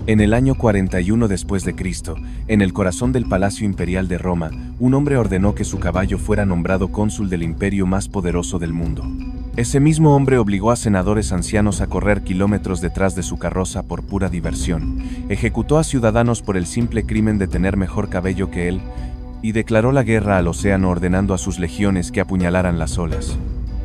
En el año 41 después de Cristo, en el corazón del Palacio Imperial de Roma, un hombre ordenó que su caballo fuera nombrado cónsul del imperio más poderoso del mundo. Ese mismo hombre obligó a senadores ancianos a correr kilómetros detrás de su carroza por pura diversión, ejecutó a ciudadanos por el simple crimen de tener mejor cabello que él, y declaró la guerra al océano ordenando a sus legiones que apuñalaran las olas.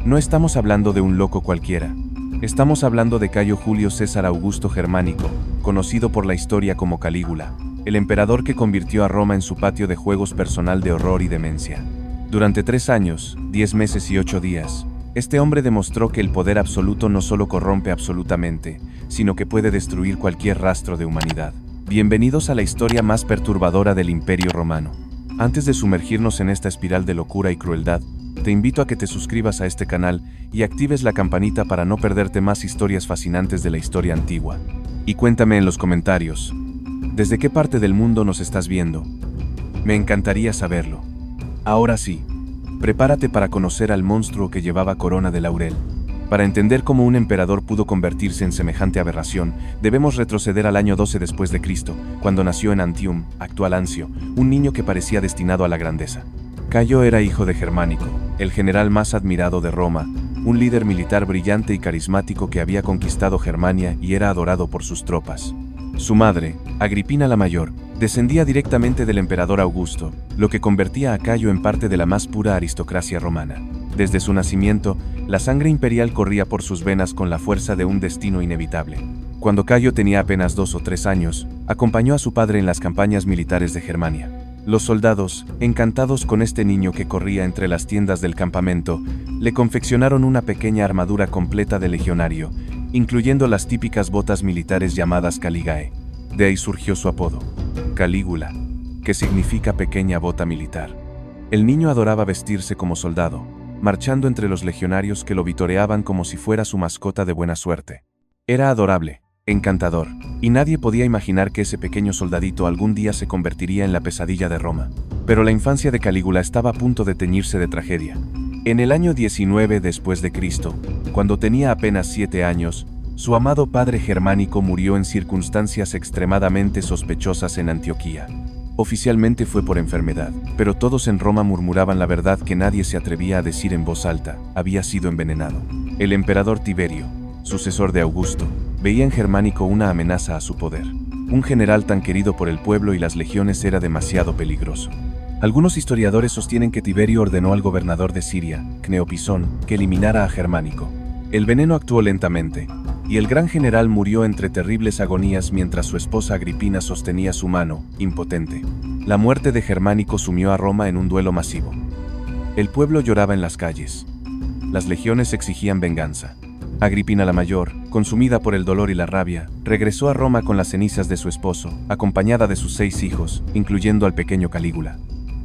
No estamos hablando de un loco cualquiera. Estamos hablando de Cayo Julio César Augusto Germánico, conocido por la historia como Calígula, el emperador que convirtió a Roma en su patio de juegos personal de horror y demencia. Durante 3 años, 10 meses y 8 días, este hombre demostró que el poder absoluto no solo corrompe absolutamente, sino que puede destruir cualquier rastro de humanidad. Bienvenidos a la historia más perturbadora del Imperio Romano. Antes de sumergirnos en esta espiral de locura y crueldad, te invito a que te suscribas a este canal y actives la campanita para no perderte más historias fascinantes de la historia antigua. Y cuéntame en los comentarios, ¿desde qué parte del mundo nos estás viendo? Me encantaría saberlo. Ahora sí, prepárate para conocer al monstruo que llevaba corona de laurel. Para entender cómo un emperador pudo convertirse en semejante aberración, debemos retroceder al año 12 después de Cristo, cuando nació en Antium, actual Anzio, un niño que parecía destinado a la grandeza. Cayo era hijo de Germánico, el general más admirado de Roma, un líder militar brillante y carismático que había conquistado Germania y era adorado por sus tropas. Su madre, Agripina la Mayor, descendía directamente del emperador Augusto, lo que convertía a Cayo en parte de la más pura aristocracia romana. Desde su nacimiento, la sangre imperial corría por sus venas con la fuerza de un destino inevitable. Cuando Cayo tenía apenas 2 o 3 años, acompañó a su padre en las campañas militares de Germania. Los soldados, encantados con este niño que corría entre las tiendas del campamento, le confeccionaron una pequeña armadura completa de legionario, incluyendo las típicas botas militares llamadas caligae. De ahí surgió su apodo, Calígula, que significa pequeña bota militar. El niño adoraba vestirse como soldado, marchando entre los legionarios que lo vitoreaban como si fuera su mascota de buena suerte. Era adorable, encantador, y nadie podía imaginar que ese pequeño soldadito algún día se convertiría en la pesadilla de Roma. Pero la infancia de Calígula estaba a punto de teñirse de tragedia. En el año 19 después de Cristo, cuando tenía apenas 7 años, su amado padre Germánico murió en circunstancias extremadamente sospechosas en Antioquía. Oficialmente fue por enfermedad, pero todos en Roma murmuraban la verdad que nadie se atrevía a decir en voz alta: había sido envenenado. El emperador Tiberio, sucesor de Augusto, veía en Germánico una amenaza a su poder. Un general tan querido por el pueblo y las legiones era demasiado peligroso. Algunos historiadores sostienen que Tiberio ordenó al gobernador de Siria, Cneopisón, que eliminara a Germánico. El veneno actuó lentamente, y el gran general murió entre terribles agonías mientras su esposa Agripina sostenía su mano, impotente. La muerte de Germánico sumió a Roma en un duelo masivo. El pueblo lloraba en las calles. Las legiones exigían venganza. Agripina la Mayor, consumida por el dolor y la rabia, regresó a Roma con las cenizas de su esposo, acompañada de sus 6 hijos, incluyendo al pequeño Calígula.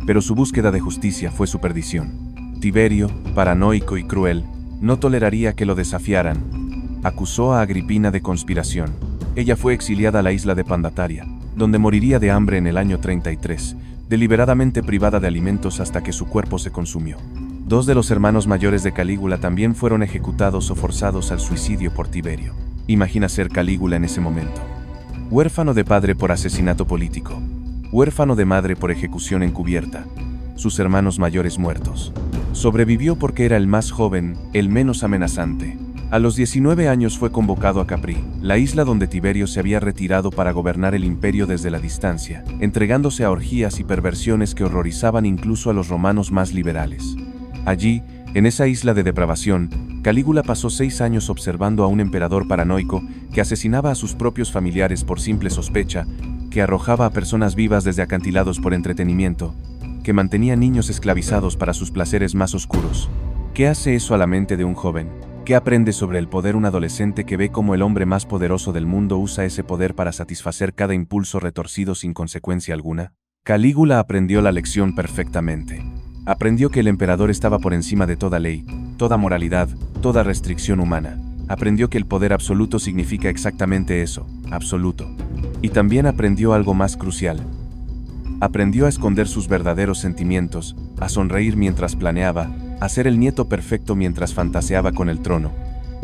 Pero su búsqueda de justicia fue su perdición. Tiberio, paranoico y cruel, no toleraría que lo desafiaran. Acusó a Agripina de conspiración. Ella fue exiliada a la isla de Pandataria, donde moriría de hambre en el año 33, deliberadamente privada de alimentos hasta que su cuerpo se consumió. 2 de los hermanos mayores de Calígula también fueron ejecutados o forzados al suicidio por Tiberio. Imagina ser Calígula en ese momento. Huérfano de padre por asesinato político. Huérfano de madre por ejecución encubierta. Sus hermanos mayores muertos. Sobrevivió porque era el más joven, el menos amenazante. A los 19 años fue convocado a Capri, la isla donde Tiberio se había retirado para gobernar el imperio desde la distancia, entregándose a orgías y perversiones que horrorizaban incluso a los romanos más liberales. Allí, en esa isla de depravación, Calígula pasó 6 años observando a un emperador paranoico que asesinaba a sus propios familiares por simple sospecha, que arrojaba a personas vivas desde acantilados por entretenimiento, que mantenía niños esclavizados para sus placeres más oscuros. ¿Qué hace eso a la mente de un joven? ¿Qué aprende sobre el poder un adolescente que ve cómo el hombre más poderoso del mundo usa ese poder para satisfacer cada impulso retorcido sin consecuencia alguna? Calígula aprendió la lección perfectamente. Aprendió que el emperador estaba por encima de toda ley, toda moralidad, toda restricción humana. Aprendió que el poder absoluto significa exactamente eso, absoluto. Y también aprendió algo más crucial. Aprendió a esconder sus verdaderos sentimientos, a sonreír mientras planeaba, a ser el nieto perfecto mientras fantaseaba con el trono.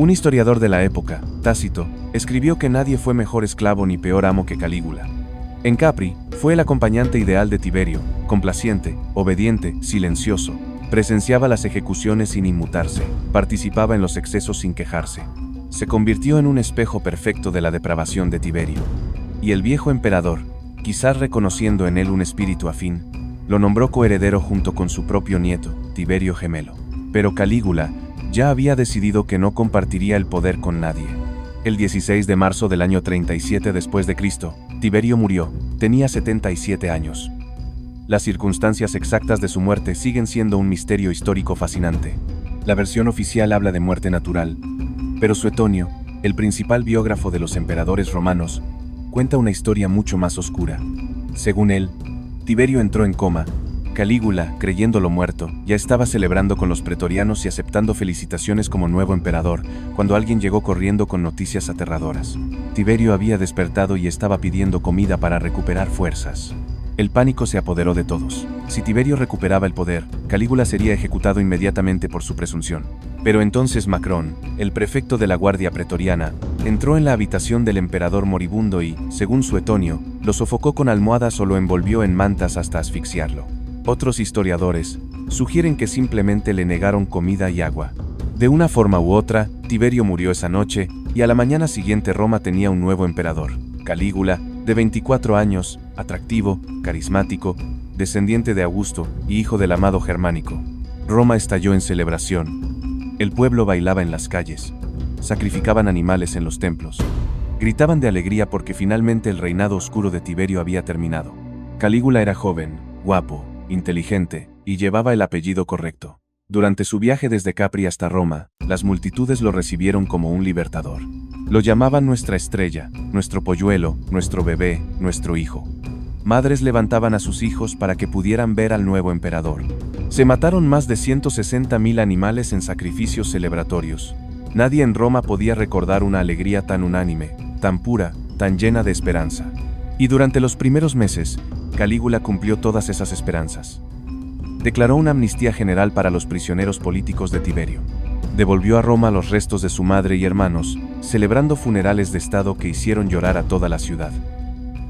Un historiador de la época, Tácito, escribió que nadie fue mejor esclavo ni peor amo que Calígula. En Capri, fue el acompañante ideal de Tiberio, complaciente, obediente, silencioso, presenciaba las ejecuciones sin inmutarse, participaba en los excesos sin quejarse. Se convirtió en un espejo perfecto de la depravación de Tiberio. Y el viejo emperador, quizás reconociendo en él un espíritu afín, lo nombró coheredero junto con su propio nieto, Tiberio Gemelo. Pero Calígula ya había decidido que no compartiría el poder con nadie. El 16 de marzo del año 37 después de Cristo, Tiberio murió, tenía 77 años. Las circunstancias exactas de su muerte siguen siendo un misterio histórico fascinante. La versión oficial habla de muerte natural, pero Suetonio, el principal biógrafo de los emperadores romanos, cuenta una historia mucho más oscura. Según él, Tiberio entró en coma. Calígula, creyéndolo muerto, ya estaba celebrando con los pretorianos y aceptando felicitaciones como nuevo emperador, cuando alguien llegó corriendo con noticias aterradoras. Tiberio había despertado y estaba pidiendo comida para recuperar fuerzas. El pánico se apoderó de todos. Si Tiberio recuperaba el poder, Calígula sería ejecutado inmediatamente por su presunción. Pero entonces Macrón, el prefecto de la guardia pretoriana, entró en la habitación del emperador moribundo y, según Suetonio, lo sofocó con almohadas o lo envolvió en mantas hasta asfixiarlo. Otros historiadores sugieren que simplemente le negaron comida y agua. De una forma u otra, Tiberio murió esa noche, y a la mañana siguiente Roma tenía un nuevo emperador, Calígula, de 24 años, atractivo, carismático, descendiente de Augusto y hijo del amado Germánico. Roma estalló en celebración. El pueblo bailaba en las calles, sacrificaban animales en los templos, gritaban de alegría porque finalmente el reinado oscuro de Tiberio había terminado. Calígula era joven, guapo, inteligente, y llevaba el apellido correcto. Durante su viaje desde Capri hasta Roma, las multitudes lo recibieron como un libertador. Lo llamaban nuestra estrella, nuestro polluelo, nuestro bebé, nuestro hijo. Madres levantaban a sus hijos para que pudieran ver al nuevo emperador. Se mataron más de 160.000 animales en sacrificios celebratorios. Nadie en Roma podía recordar una alegría tan unánime, tan pura, tan llena de esperanza. Y durante los primeros meses, Calígula cumplió todas esas esperanzas. Declaró una amnistía general para los prisioneros políticos de Tiberio. Devolvió a Roma los restos de su madre y hermanos, celebrando funerales de estado que hicieron llorar a toda la ciudad.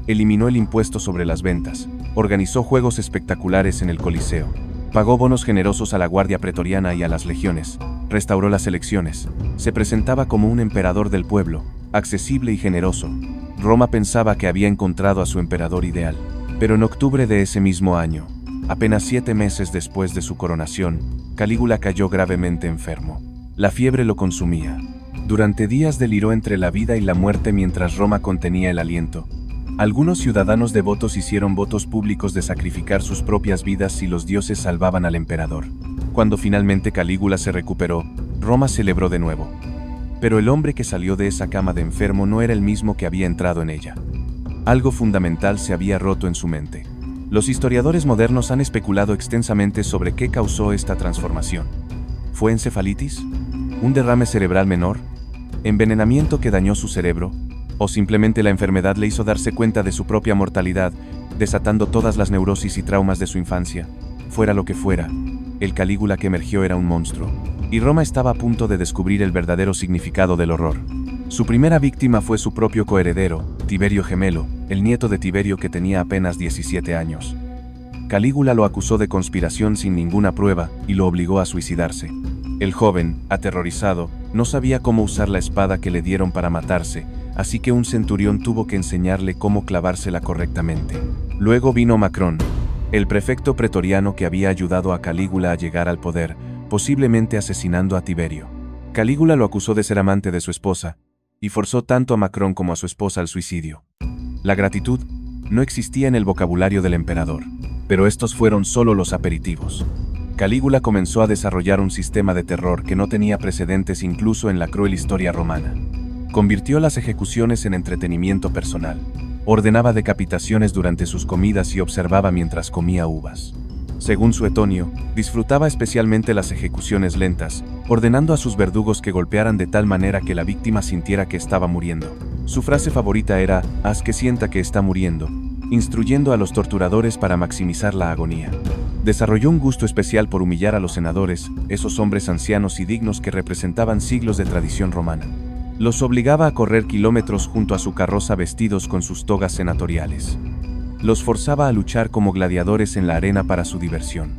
Eliminó el impuesto sobre las ventas, organizó juegos espectaculares en el Coliseo, pagó bonos generosos a la guardia pretoriana y a las legiones, restauró las elecciones, se presentaba como un emperador del pueblo, accesible y generoso. Roma pensaba que había encontrado a su emperador ideal. Pero en octubre de ese mismo año, apenas 7 meses después de su coronación, Calígula cayó gravemente enfermo. La fiebre lo consumía. Durante días deliró entre la vida y la muerte mientras Roma contenía el aliento. Algunos ciudadanos devotos hicieron votos públicos de sacrificar sus propias vidas si los dioses salvaban al emperador. Cuando finalmente Calígula se recuperó, Roma celebró de nuevo. Pero el hombre que salió de esa cama de enfermo no era el mismo que había entrado en ella. Algo fundamental se había roto en su mente. Los historiadores modernos han especulado extensamente sobre qué causó esta transformación. ¿Fue encefalitis? ¿Un derrame cerebral menor? ¿Envenenamiento que dañó su cerebro? ¿O simplemente la enfermedad le hizo darse cuenta de su propia mortalidad, desatando todas las neurosis y traumas de su infancia? Fuera lo que fuera, el Calígula que emergió era un monstruo, y Roma estaba a punto de descubrir el verdadero significado del horror. Su primera víctima fue su propio coheredero, Tiberio Gemelo, el nieto de Tiberio que tenía apenas 17 años. Calígula lo acusó de conspiración sin ninguna prueba y lo obligó a suicidarse. El joven, aterrorizado, no sabía cómo usar la espada que le dieron para matarse, así que un centurión tuvo que enseñarle cómo clavársela correctamente. Luego vino Macrón, el prefecto pretoriano que había ayudado a Calígula a llegar al poder, posiblemente asesinando a Tiberio. Calígula lo acusó de ser amante de su esposa, y forzó tanto a Macrón como a su esposa al suicidio. La gratitud no existía en el vocabulario del emperador, pero estos fueron solo los aperitivos. Calígula comenzó a desarrollar un sistema de terror que no tenía precedentes incluso en la cruel historia romana. Convirtió las ejecuciones en entretenimiento personal. Ordenaba decapitaciones durante sus comidas y observaba mientras comía uvas. Según Suetonio, disfrutaba especialmente las ejecuciones lentas, ordenando a sus verdugos que golpearan de tal manera que la víctima sintiera que estaba muriendo. Su frase favorita era, «Haz que sienta que está muriendo», instruyendo a los torturadores para maximizar la agonía. Desarrolló un gusto especial por humillar a los senadores, esos hombres ancianos y dignos que representaban siglos de tradición romana. Los obligaba a correr kilómetros junto a su carroza vestidos con sus togas senatoriales. Los forzaba a luchar como gladiadores en la arena para su diversión.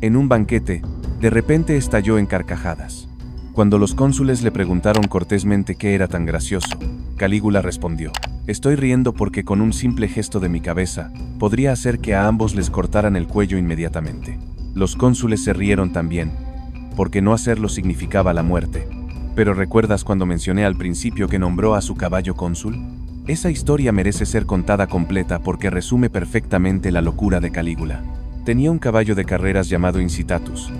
En un banquete, de repente estalló en carcajadas. Cuando los cónsules le preguntaron cortésmente qué era tan gracioso, Calígula respondió: «Estoy riendo porque con un simple gesto de mi cabeza, podría hacer que a ambos les cortaran el cuello inmediatamente». Los cónsules se rieron también, porque no hacerlo significaba la muerte. ¿Pero recuerdas cuando mencioné al principio que nombró a su caballo cónsul? Esa historia merece ser contada completa porque resume perfectamente la locura de Calígula. Tenía un caballo de carreras llamado Incitatus,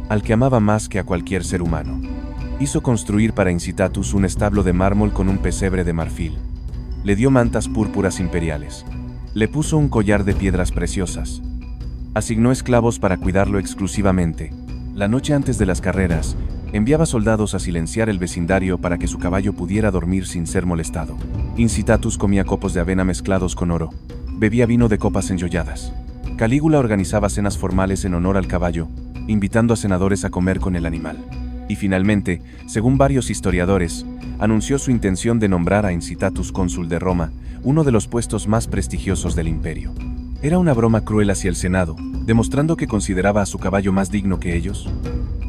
al que amaba más que a cualquier ser humano. Hizo construir para Incitatus un establo de mármol con un pesebre de marfil. Le dio mantas púrpuras imperiales. Le puso un collar de piedras preciosas. Asignó esclavos para cuidarlo exclusivamente. La noche antes de las carreras, enviaba soldados a silenciar el vecindario para que su caballo pudiera dormir sin ser molestado. Incitatus comía copos de avena mezclados con oro. Bebía vino de copas enjolladas. Calígula organizaba cenas formales en honor al caballo, invitando a senadores a comer con el animal. Y finalmente, según varios historiadores, anunció su intención de nombrar a Incitatus cónsul de Roma, uno de los puestos más prestigiosos del imperio. ¿Era una broma cruel hacia el Senado, demostrando que consideraba a su caballo más digno que ellos?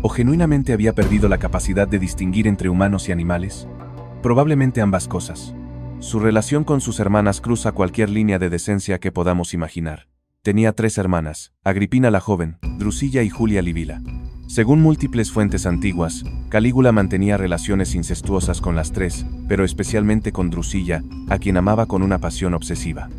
¿O genuinamente había perdido la capacidad de distinguir entre humanos y animales? Probablemente ambas cosas. Su relación con sus hermanas cruza cualquier línea de decencia que podamos imaginar. Tenía 3 hermanas, Agripina la joven, Drusilla y Julia Livila. Según múltiples fuentes antiguas, Calígula mantenía relaciones incestuosas con las 3, pero especialmente con Drusilla, a quien amaba con una pasión obsesiva.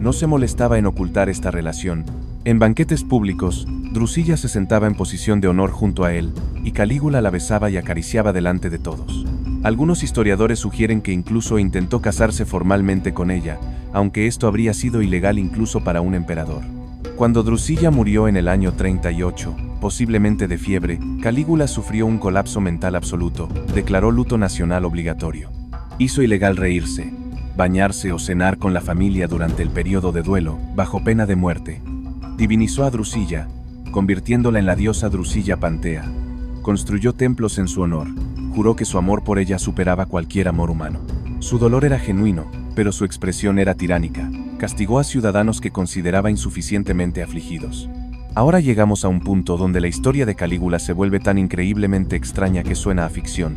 No se molestaba en ocultar esta relación. En banquetes públicos, Drusilla se sentaba en posición de honor junto a él, y Calígula la besaba y acariciaba delante de todos. Algunos historiadores sugieren que incluso intentó casarse formalmente con ella, aunque esto habría sido ilegal incluso para un emperador. Cuando Drusilla murió en el año 38, posiblemente de fiebre, Calígula sufrió un colapso mental absoluto, declaró luto nacional obligatorio. Hizo ilegal reírse, bañarse o cenar con la familia durante el periodo de duelo, bajo pena de muerte. Divinizó a Drusilla, convirtiéndola en la diosa Drusilla Pantea. Construyó templos en su honor. Juró que su amor por ella superaba cualquier amor humano. Su dolor era genuino, pero su expresión era tiránica. Castigó a ciudadanos que consideraba insuficientemente afligidos. Ahora llegamos a un punto donde la historia de Calígula se vuelve tan increíblemente extraña que suena a ficción,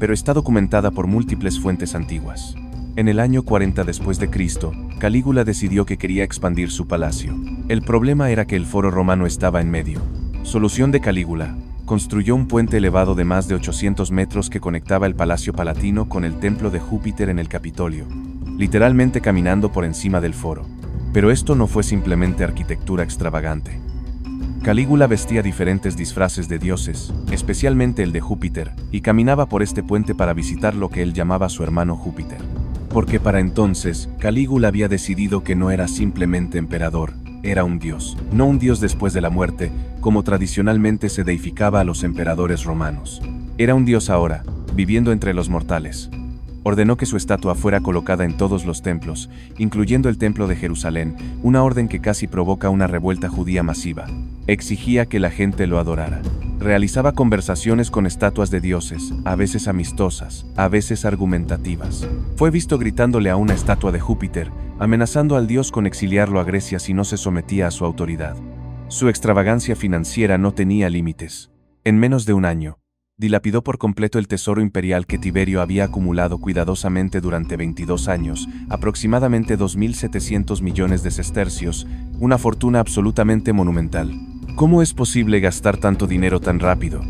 pero está documentada por múltiples fuentes antiguas. En el año 40 después de Cristo, Calígula decidió que quería expandir su palacio. El problema era que el foro romano estaba en medio. Solución de Calígula: construyó un puente elevado de más de 800 metros que conectaba el Palacio Palatino con el templo de Júpiter en el Capitolio, literalmente caminando por encima del foro. Pero esto no fue simplemente arquitectura extravagante. Calígula vestía diferentes disfraces de dioses, especialmente el de Júpiter, y caminaba por este puente para visitar lo que él llamaba su hermano Júpiter. Porque para entonces, Calígula había decidido que no era simplemente emperador, era un dios, no un dios después de la muerte, como tradicionalmente se deificaba a los emperadores romanos. Era un dios ahora, viviendo entre los mortales. Ordenó que su estatua fuera colocada en todos los templos, incluyendo el templo de Jerusalén, una orden que casi provoca una revuelta judía masiva. Exigía que la gente lo adorara. Realizaba conversaciones con estatuas de dioses, a veces amistosas, a veces argumentativas. Fue visto gritándole a una estatua de Júpiter, amenazando al dios con exiliarlo a Grecia si no se sometía a su autoridad. Su extravagancia financiera no tenía límites. En menos de un año, dilapidó por completo el tesoro imperial que Tiberio había acumulado cuidadosamente durante 22 años, aproximadamente 2.700 millones de sestercios, una fortuna absolutamente monumental. ¿Cómo es posible gastar tanto dinero tan rápido?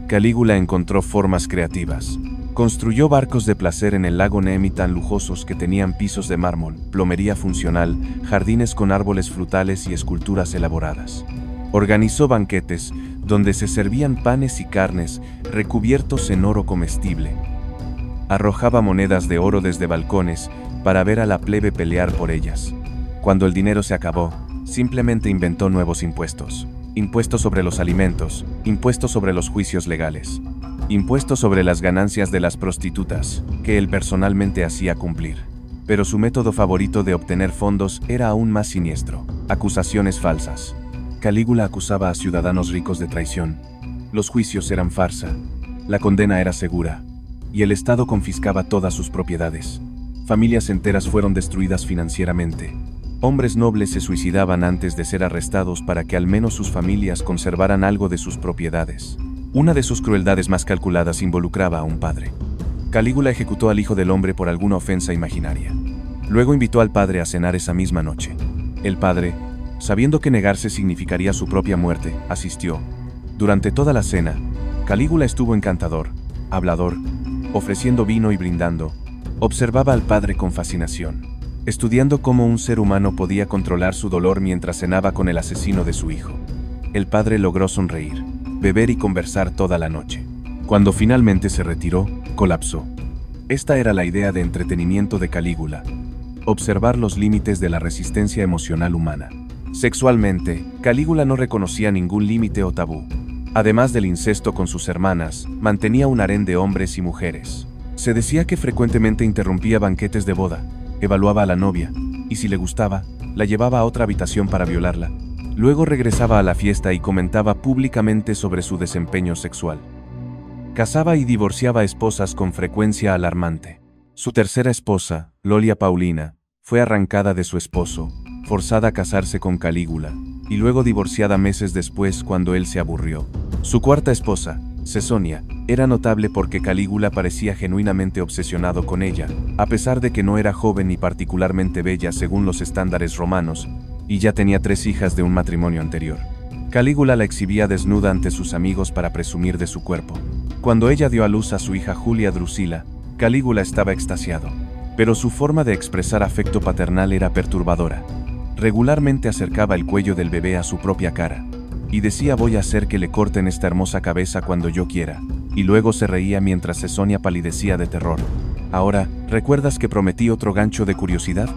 Calígula encontró formas creativas. Construyó barcos de placer en el lago Nemi tan lujosos que tenían pisos de mármol, plomería funcional, jardines con árboles frutales y esculturas elaboradas. Organizó banquetes, donde se servían panes y carnes, recubiertos en oro comestible. Arrojaba monedas de oro desde balcones, para ver a la plebe pelear por ellas. Cuando el dinero se acabó, simplemente inventó nuevos impuestos. Impuestos sobre los alimentos, impuestos sobre los juicios legales, impuestos sobre las ganancias de las prostitutas, que él personalmente hacía cumplir. Pero su método favorito de obtener fondos era aún más siniestro: acusaciones falsas. Calígula acusaba a ciudadanos ricos de traición. Los juicios eran farsa. La condena era segura. Y el Estado confiscaba todas sus propiedades. Familias enteras fueron destruidas financieramente. Hombres nobles se suicidaban antes de ser arrestados para que al menos sus familias conservaran algo de sus propiedades. Una de sus crueldades más calculadas involucraba a un padre. Calígula ejecutó al hijo del hombre por alguna ofensa imaginaria. Luego invitó al padre a cenar esa misma noche. El padre, sabiendo que negarse significaría su propia muerte, asistió. Durante toda la cena, Calígula estuvo encantador, hablador, ofreciendo vino y brindando. Observaba al padre con fascinación, estudiando cómo un ser humano podía controlar su dolor mientras cenaba con el asesino de su hijo. El padre logró sonreír, beber y conversar toda la noche. Cuando finalmente se retiró, colapsó. Esta era la idea de entretenimiento de Calígula: observar los límites de la resistencia emocional humana. Sexualmente, Calígula no reconocía ningún límite o tabú. Además del incesto con sus hermanas, mantenía un harén de hombres y mujeres. Se decía que frecuentemente interrumpía banquetes de boda, evaluaba a la novia, y si le gustaba, la llevaba a otra habitación para violarla. Luego regresaba a la fiesta y comentaba públicamente sobre su desempeño sexual. Casaba y divorciaba esposas con frecuencia alarmante. Su tercera esposa, Lolia Paulina, fue arrancada de su esposo, forzada a casarse con Calígula, y luego divorciada meses después cuando él se aburrió. Su cuarta esposa, Cesonia, era notable porque Calígula parecía genuinamente obsesionado con ella, a pesar de que no era joven ni particularmente bella según los estándares romanos, y ya tenía 3 hijas de un matrimonio anterior. Calígula la exhibía desnuda ante sus amigos para presumir de su cuerpo. Cuando ella dio a luz a su hija Julia Drusila, Calígula estaba extasiado, pero su forma de expresar afecto paternal era perturbadora. Regularmente acercaba el cuello del bebé a su propia cara, y decía: voy a hacer que le corten esta hermosa cabeza cuando yo quiera, y luego se reía mientras Cesonia palidecía de terror. Ahora, ¿recuerdas que prometí otro gancho de curiosidad?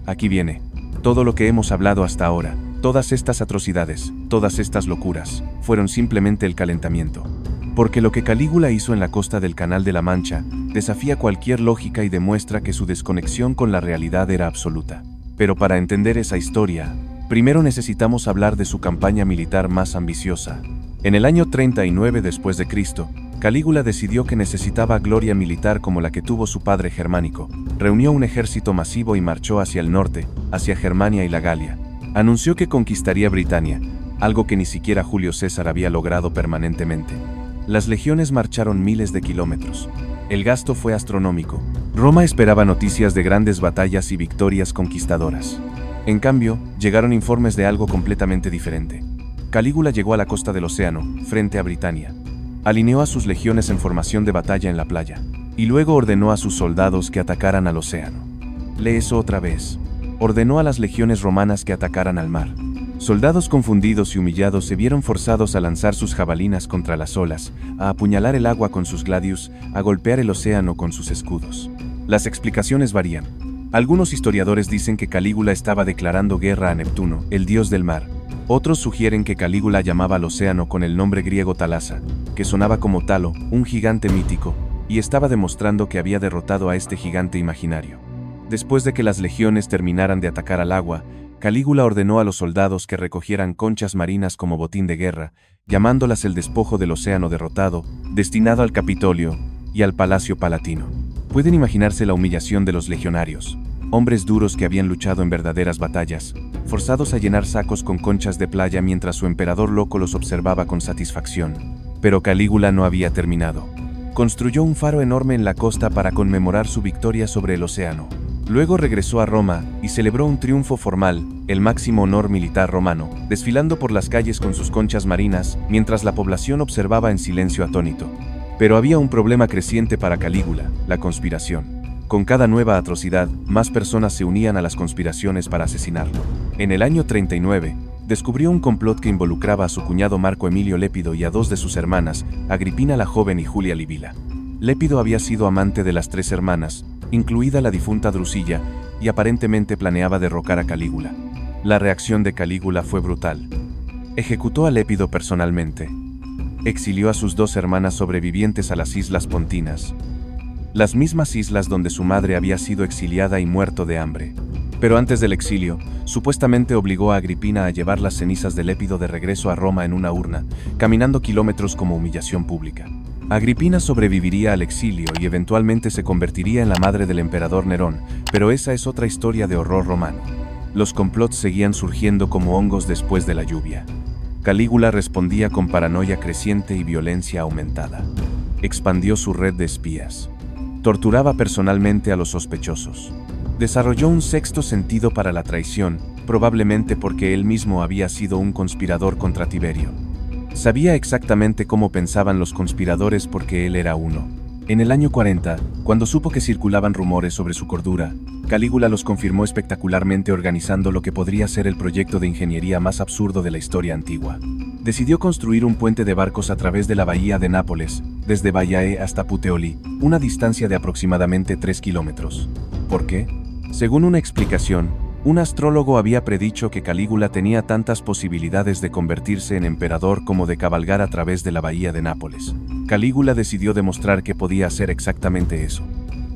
Aquí viene. Todo lo que hemos hablado hasta ahora, todas estas atrocidades, todas estas locuras, fueron simplemente el calentamiento. Porque lo que Calígula hizo en la costa del Canal de la Mancha desafía cualquier lógica y demuestra que su desconexión con la realidad era absoluta. Pero para entender esa historia, primero necesitamos hablar de su campaña militar más ambiciosa. En el año 39 después de Cristo, Calígula decidió que necesitaba gloria militar como la que tuvo su padre Germánico. Reunió un ejército masivo y marchó hacia el norte, hacia Germania y la Galia. Anunció que conquistaría Britania, algo que ni siquiera Julio César había logrado permanentemente. Las legiones marcharon miles de kilómetros. El gasto fue astronómico. Roma esperaba noticias de grandes batallas y victorias conquistadoras. En cambio, llegaron informes de algo completamente diferente. Calígula llegó a la costa del océano, frente a Britania. Alineó a sus legiones en formación de batalla en la playa, y luego ordenó a sus soldados que atacaran al océano. Lee eso otra vez. Ordenó a las legiones romanas que atacaran al mar. Soldados confundidos y humillados se vieron forzados a lanzar sus jabalinas contra las olas, a apuñalar el agua con sus gladius, a golpear el océano con sus escudos. Las explicaciones varían. Algunos historiadores dicen que Calígula estaba declarando guerra a Neptuno, el dios del mar. Otros sugieren que Calígula llamaba al océano con el nombre griego Talasa, que sonaba como Talo, un gigante mítico, y estaba demostrando que había derrotado a este gigante imaginario. Después de que las legiones terminaran de atacar al agua, Calígula ordenó a los soldados que recogieran conchas marinas como botín de guerra, llamándolas el despojo del océano derrotado, destinado al Capitolio y al Palacio Palatino. Pueden imaginarse la humillación de los legionarios, hombres duros que habían luchado en verdaderas batallas, forzados a llenar sacos con conchas de playa mientras su emperador loco los observaba con satisfacción. Pero Calígula no había terminado. Construyó un faro enorme en la costa para conmemorar su victoria sobre el océano. Luego regresó a Roma y celebró un triunfo formal, el máximo honor militar romano, desfilando por las calles con sus conchas marinas, mientras la población observaba en silencio atónito. Pero había un problema creciente para Calígula: la conspiración. Con cada nueva atrocidad, más personas se unían a las conspiraciones para asesinarlo. En el año 39, descubrió un complot que involucraba a su cuñado Marco Emilio Lépido y a 2 de sus hermanas, Agripina la joven y Julia Livila. Lépido había sido amante de las 3 hermanas, incluida la difunta Drusilla, y aparentemente planeaba derrocar a Calígula. La reacción de Calígula fue brutal. Ejecutó a Lépido personalmente. Exilió a sus 2 hermanas sobrevivientes a las Islas Pontinas. las mismas islas donde su madre había sido exiliada y muerto de hambre. Pero antes del exilio, supuestamente obligó a Agripina a llevar las cenizas de Lépido de regreso a Roma en una urna, caminando kilómetros como humillación pública. Agripina sobreviviría al exilio y eventualmente se convertiría en la madre del emperador Nerón, pero esa es otra historia de horror romano. Los complots seguían surgiendo como hongos después de la lluvia. Calígula respondía con paranoia creciente y violencia aumentada. Expandió su red de espías. Torturaba personalmente a los sospechosos. Desarrolló un sexto sentido para la traición, probablemente porque él mismo había sido un conspirador contra Tiberio. Sabía exactamente cómo pensaban los conspiradores porque él era uno. En el año 40, cuando supo que circulaban rumores sobre su cordura, Calígula los confirmó espectacularmente organizando lo que podría ser el proyecto de ingeniería más absurdo de la historia antigua. Decidió construir un puente de barcos a través de la bahía de Nápoles, desde Baiae hasta Puteoli, una distancia de aproximadamente 3 kilómetros. ¿Por qué? Según una explicación, un astrólogo había predicho que Calígula tenía tantas posibilidades de convertirse en emperador como de cabalgar a través de la bahía de Nápoles. Calígula decidió demostrar que podía hacer exactamente eso.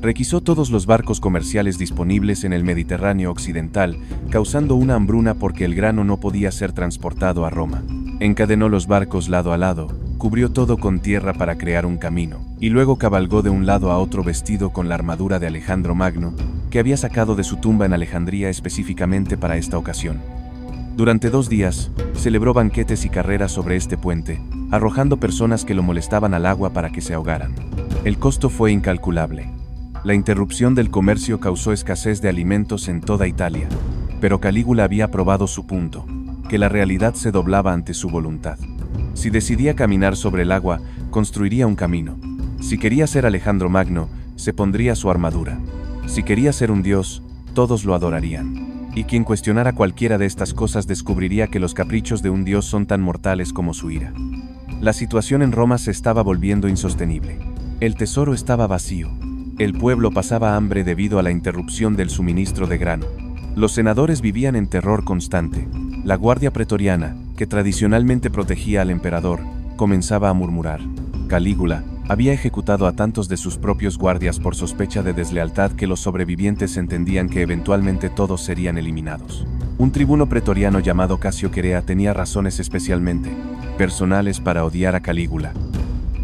Requisó todos los barcos comerciales disponibles en el Mediterráneo occidental, causando una hambruna porque el grano no podía ser transportado a Roma. Encadenó los barcos lado a lado, cubrió todo con tierra para crear un camino, y luego cabalgó de un lado a otro vestido con la armadura de Alejandro Magno, que había sacado de su tumba en Alejandría específicamente para esta ocasión. Durante 2 días, celebró banquetes y carreras sobre este puente, arrojando personas que lo molestaban al agua para que se ahogaran. El costo fue incalculable. La interrupción del comercio causó escasez de alimentos en toda Italia, pero Calígula había probado su punto, que la realidad se doblaba ante su voluntad. Si decidía caminar sobre el agua, construiría un camino. Si quería ser Alejandro Magno, se pondría su armadura. Si quería ser un dios, todos lo adorarían. Y quien cuestionara cualquiera de estas cosas descubriría que los caprichos de un dios son tan mortales como su ira. La situación en Roma se estaba volviendo insostenible. El tesoro estaba vacío. El pueblo pasaba hambre debido a la interrupción del suministro de grano. Los senadores vivían en terror constante. La guardia pretoriana, que tradicionalmente protegía al emperador, comenzaba a murmurar. Calígula había ejecutado a tantos de sus propios guardias por sospecha de deslealtad que los sobrevivientes entendían que eventualmente todos serían eliminados. Un tribuno pretoriano llamado Casio Querea tenía razones especialmente personales para odiar a Calígula.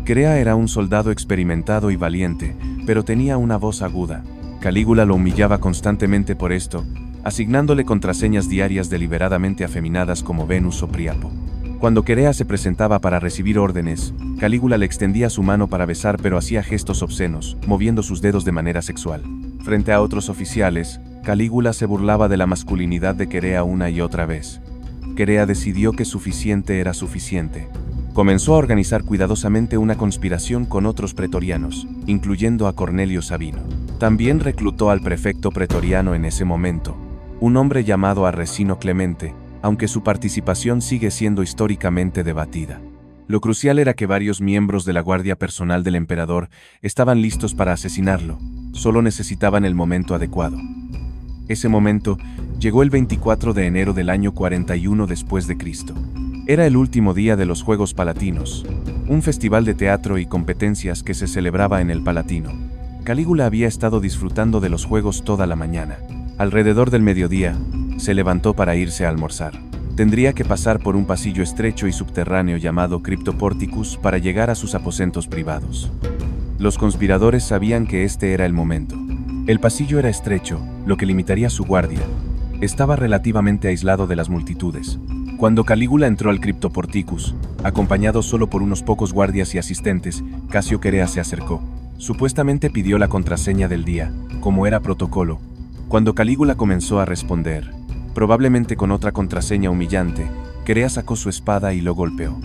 Querea era un soldado experimentado y valiente, pero tenía una voz aguda. Calígula lo humillaba constantemente por esto, asignándole contraseñas diarias deliberadamente afeminadas como Venus o Priapo. Cuando Querea se presentaba para recibir órdenes, Calígula le extendía su mano para besar pero hacía gestos obscenos, moviendo sus dedos de manera sexual. Frente a otros oficiales, Calígula se burlaba de la masculinidad de Querea una y otra vez. Querea decidió que suficiente era suficiente. Comenzó a organizar cuidadosamente una conspiración con otros pretorianos, incluyendo a Cornelio Sabino. También reclutó al prefecto pretoriano en ese momento, un hombre llamado Arresino Clemente, aunque su participación sigue siendo históricamente debatida. Lo crucial era que varios miembros de la guardia personal del emperador estaban listos para asesinarlo, solo necesitaban el momento adecuado. Ese momento llegó el 24 de enero del año 41 después de Cristo. Era el último día de los Juegos Palatinos, un festival de teatro y competencias que se celebraba en el Palatino. Calígula había estado disfrutando de los juegos toda la mañana. Alrededor del mediodía, se levantó para irse a almorzar. Tendría que pasar por un pasillo estrecho y subterráneo llamado Cryptoporticus para llegar a sus aposentos privados. Los conspiradores sabían que este era el momento. El pasillo era estrecho, lo que limitaría su guardia. Estaba relativamente aislado de las multitudes. Cuando Calígula entró al Cryptoporticus, acompañado solo por unos pocos guardias y asistentes, Casio Querea se acercó. Supuestamente pidió la contraseña del día, como era protocolo. Cuando Calígula comenzó a responder, probablemente con otra contraseña humillante, Querea sacó su espada y lo golpeó.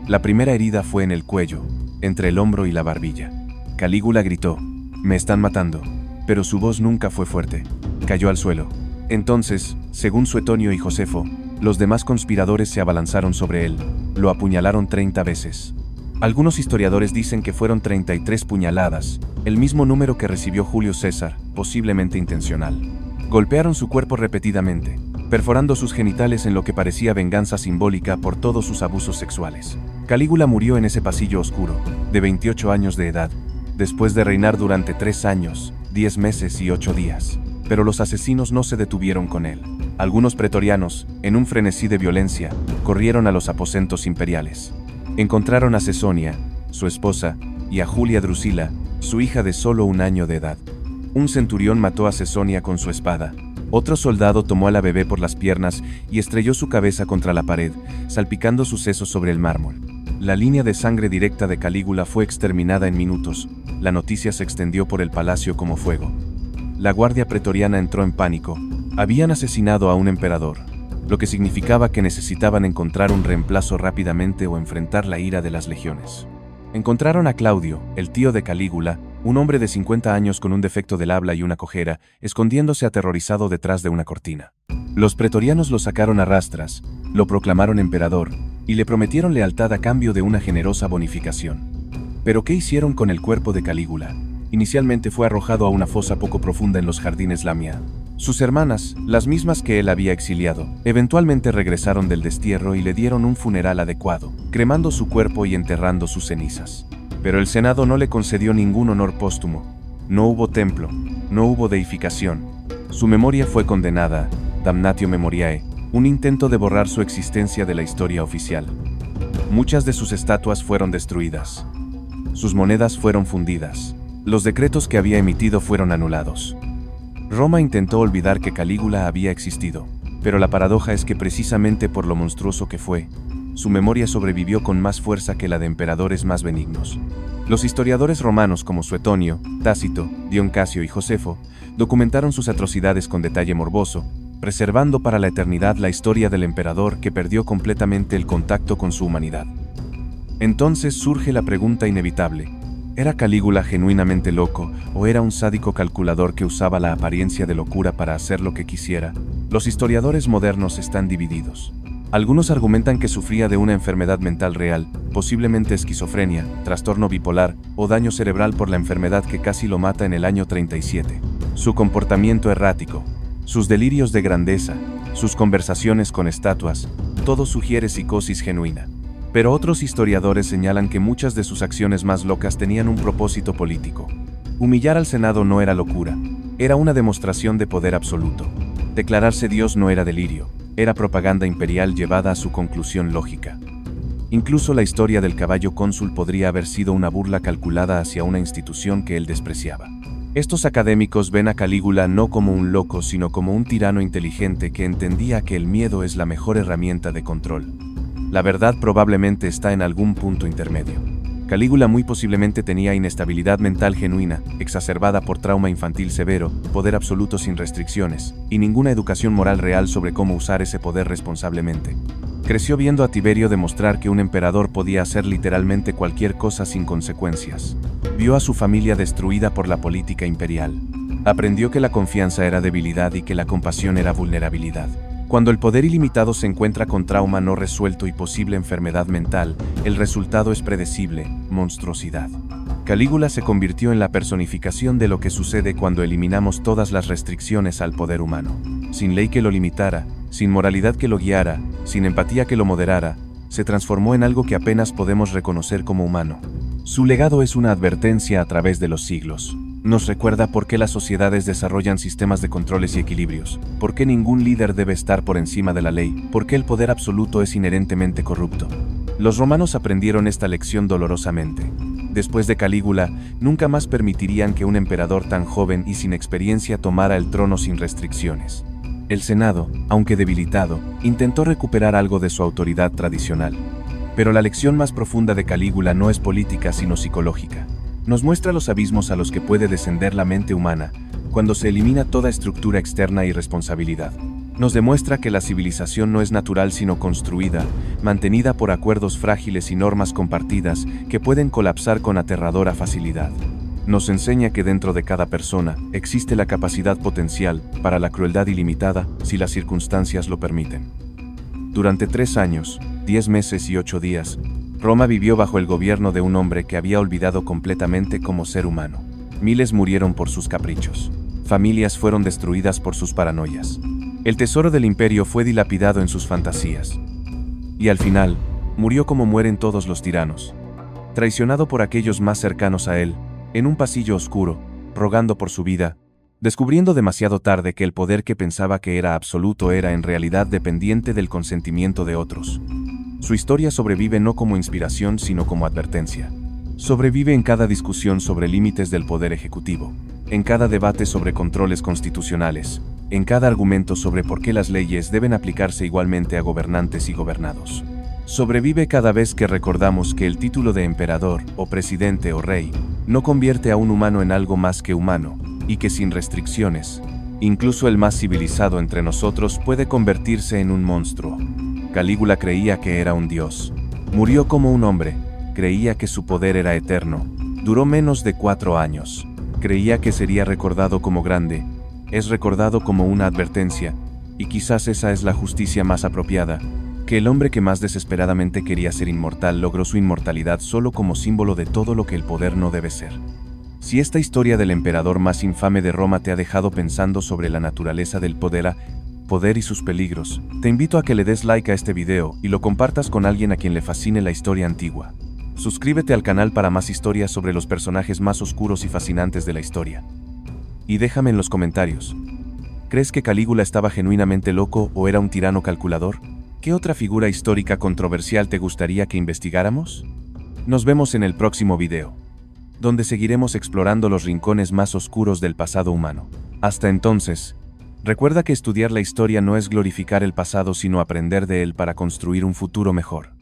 La primera herida fue en el cuello, entre el hombro y la barbilla. Calígula gritó, «Me están matando», pero su voz nunca fue fuerte. Cayó al suelo. Entonces, según Suetonio y Josefo, los demás conspiradores se abalanzaron sobre él, lo apuñalaron 30 veces. Algunos historiadores dicen que fueron 33 puñaladas, el mismo número que recibió Julio César, posiblemente intencional. Golpearon su cuerpo repetidamente, perforando sus genitales en lo que parecía venganza simbólica por todos sus abusos sexuales. Calígula murió en ese pasillo oscuro, de 28 años de edad, después de reinar durante 3 años, 10 meses y 8 días. Pero los asesinos no se detuvieron con él. Algunos pretorianos, en un frenesí de violencia, corrieron a los aposentos imperiales. Encontraron a Cesonia, su esposa, y a Julia Drusila, su hija de solo 1 año de edad. Un centurión mató a Cesonia con su espada. Otro soldado tomó a la bebé por las piernas y estrelló su cabeza contra la pared, salpicando sus sesos sobre el mármol. La línea de sangre directa de Calígula fue exterminada en minutos. La noticia se extendió por el palacio como fuego. La guardia pretoriana entró en pánico. Habían asesinado a un emperador, lo que significaba que necesitaban encontrar un reemplazo rápidamente o enfrentar la ira de las legiones. Encontraron a Claudio, el tío de Calígula, un hombre de 50 años con un defecto del habla y una cojera, escondiéndose aterrorizado detrás de una cortina. Los pretorianos lo sacaron a rastras, lo proclamaron emperador, y le prometieron lealtad a cambio de una generosa bonificación. ¿Pero qué hicieron con el cuerpo de Calígula? Inicialmente fue arrojado a una fosa poco profunda en los jardines Lamia. Sus hermanas, las mismas que él había exiliado, eventualmente regresaron del destierro y le dieron un funeral adecuado, cremando su cuerpo y enterrando sus cenizas. Pero el Senado no le concedió ningún honor póstumo. No hubo templo, no hubo deificación. Su memoria fue condenada, damnatio memoriae, un intento de borrar su existencia de la historia oficial. Muchas de sus estatuas fueron destruidas. Sus monedas fueron fundidas. Los decretos que había emitido fueron anulados. Roma intentó olvidar que Calígula había existido, pero la paradoja es que precisamente por lo monstruoso que fue, su memoria sobrevivió con más fuerza que la de emperadores más benignos. Los historiadores romanos como Suetonio, Tácito, Dion Casio y Josefo documentaron sus atrocidades con detalle morboso, preservando para la eternidad la historia del emperador que perdió completamente el contacto con su humanidad. Entonces surge la pregunta inevitable: ¿era Calígula genuinamente loco o era un sádico calculador que usaba la apariencia de locura para hacer lo que quisiera? Los historiadores modernos están divididos. Algunos argumentan que sufría de una enfermedad mental real, posiblemente esquizofrenia, trastorno bipolar o daño cerebral por la enfermedad que casi lo mata en el año 37. Su comportamiento errático, sus delirios de grandeza, sus conversaciones con estatuas, todo sugiere psicosis genuina. Pero otros historiadores señalan que muchas de sus acciones más locas tenían un propósito político. Humillar al Senado no era locura, era una demostración de poder absoluto. Declararse Dios no era delirio, era propaganda imperial llevada a su conclusión lógica. Incluso la historia del caballo cónsul podría haber sido una burla calculada hacia una institución que él despreciaba. Estos académicos ven a Calígula no como un loco, sino como un tirano inteligente que entendía que el miedo es la mejor herramienta de control. La verdad probablemente está en algún punto intermedio. Calígula muy posiblemente tenía inestabilidad mental genuina, exacerbada por trauma infantil severo, poder absoluto sin restricciones, y ninguna educación moral real sobre cómo usar ese poder responsablemente. Creció viendo a Tiberio demostrar que un emperador podía hacer literalmente cualquier cosa sin consecuencias. Vio a su familia destruida por la política imperial. Aprendió que la confianza era debilidad y que la compasión era vulnerabilidad. Cuando el poder ilimitado se encuentra con trauma no resuelto y posible enfermedad mental, el resultado es predecible: monstruosidad. Calígula se convirtió en la personificación de lo que sucede cuando eliminamos todas las restricciones al poder humano. Sin ley que lo limitara, sin moralidad que lo guiara, sin empatía que lo moderara, se transformó en algo que apenas podemos reconocer como humano. Su legado es una advertencia a través de los siglos. Nos recuerda por qué las sociedades desarrollan sistemas de controles y equilibrios, por qué ningún líder debe estar por encima de la ley, por qué el poder absoluto es inherentemente corrupto. Los romanos aprendieron esta lección dolorosamente. Después de Calígula, nunca más permitirían que un emperador tan joven y sin experiencia tomara el trono sin restricciones. El Senado, aunque debilitado, intentó recuperar algo de su autoridad tradicional. Pero la lección más profunda de Calígula no es política sino psicológica. Nos muestra los abismos a los que puede descender la mente humana cuando se elimina toda estructura externa y responsabilidad. Nos demuestra que la civilización no es natural sino construida, mantenida por acuerdos frágiles y normas compartidas que pueden colapsar con aterradora facilidad. Nos enseña que dentro de cada persona existe la capacidad potencial para la crueldad ilimitada si las circunstancias lo permiten. Durante 3 años, 10 meses y 8 días, Roma vivió bajo el gobierno de un hombre que había olvidado completamente como ser humano. Miles murieron por sus caprichos. Familias fueron destruidas por sus paranoias. El tesoro del imperio fue dilapidado en sus fantasías. Y al final, murió como mueren todos los tiranos. Traicionado por aquellos más cercanos a él, en un pasillo oscuro, rogando por su vida, descubriendo demasiado tarde que el poder que pensaba que era absoluto era en realidad dependiente del consentimiento de otros. Su historia sobrevive no como inspiración sino como advertencia. Sobrevive en cada discusión sobre límites del poder ejecutivo, en cada debate sobre controles constitucionales, en cada argumento sobre por qué las leyes deben aplicarse igualmente a gobernantes y gobernados. Sobrevive cada vez que recordamos que el título de emperador, o presidente o rey, no convierte a un humano en algo más que humano, y que sin restricciones, incluso el más civilizado entre nosotros puede convertirse en un monstruo. Calígula creía que era un dios. Murió como un hombre. Creía que su poder era eterno. Duró menos de 4 años. Creía que sería recordado como grande. Es recordado como una advertencia, y quizás esa es la justicia más apropiada, que el hombre que más desesperadamente quería ser inmortal logró su inmortalidad solo como símbolo de todo lo que el poder no debe ser. Si esta historia del emperador más infame de Roma te ha dejado pensando sobre la naturaleza del poder y sus peligros, te invito a que le des like a este video y lo compartas con alguien a quien le fascine la historia antigua. Suscríbete al canal para más historias sobre los personajes más oscuros y fascinantes de la historia. Y déjame en los comentarios. ¿Crees que Calígula estaba genuinamente loco o era un tirano calculador? ¿Qué otra figura histórica controversial te gustaría que investigáramos? Nos vemos en el próximo video, donde seguiremos explorando los rincones más oscuros del pasado humano. Hasta entonces, recuerda que estudiar la historia no es glorificar el pasado sino aprender de él para construir un futuro mejor.